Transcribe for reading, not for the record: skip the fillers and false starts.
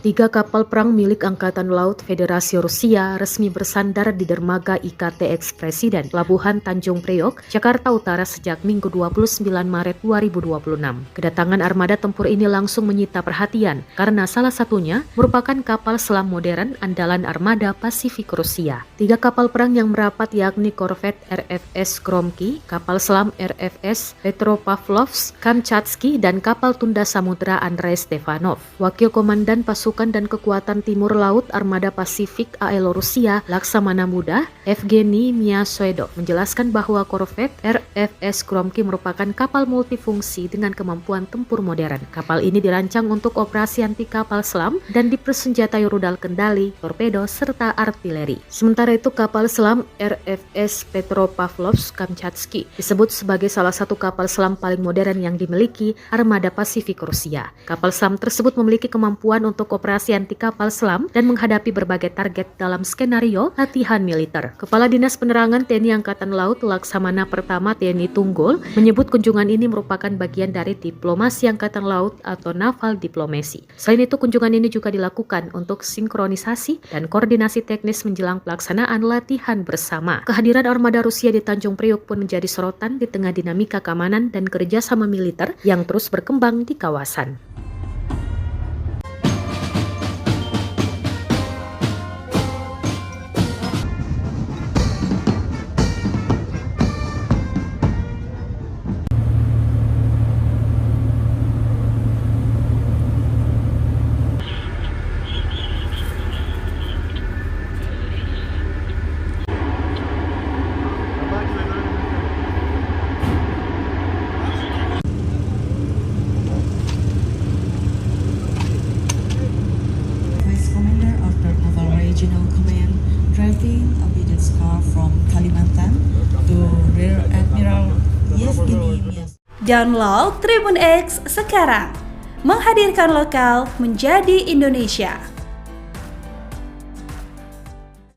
3 kapal perang milik Angkatan Laut Federasi Rusia resmi bersandar di dermaga IKTX Presiden, Pelabuhan Tanjung Priok, Jakarta Utara sejak Minggu 29 Maret 2026. Kedatangan armada tempur ini langsung menyita perhatian karena salah satunya merupakan kapal selam modern andalan armada Pasifik Rusia. 3 kapal perang yang merapat yakni korvet RFS Gromky, kapal selam RFS Petropavlovsk-Kamchatsky, dan kapal tunda samudra Andrei Stepanov. Wakil Komandan Pasukan dan Kekuatan Timur Laut Armada Pasifik AL Rusia Laksamana Muda, Evgeny Miasvedov, menjelaskan bahwa korvet RFS Gromky merupakan kapal multifungsi dengan kemampuan tempur modern. Kapal ini dirancang untuk operasi anti kapal selam dan dipersenjatai rudal kendali, torpedo, serta artileri. Sementara itu, kapal selam RFS Petropavlovsk-Kamchatsky disebut sebagai salah satu kapal selam paling modern yang dimiliki Armada Pasifik Rusia. Kapal selam tersebut memiliki kemampuan untuk operasi anti kapal selam dan menghadapi berbagai target dalam skenario latihan militer. Kepala Dinas Penerangan TNI Angkatan Laut Laksamana Pertama TNI Tunggul menyebut kunjungan ini merupakan bagian dari diplomasi Angkatan Laut atau naval diplomasi. Selain itu, kunjungan ini juga dilakukan untuk sinkronisasi dan koordinasi teknis menjelang pelaksanaan latihan bersama. Kehadiran armada Rusia di Tanjung Priok pun menjadi sorotan di tengah dinamika keamanan dan kerjasama militer yang terus berkembang di kawasan. Regional Command driving obedience car from Kalimantan to Rear Admiral Yevgeny Miasvedov. Download Tribun X sekarang, menghadirkan lokal menjadi Indonesia.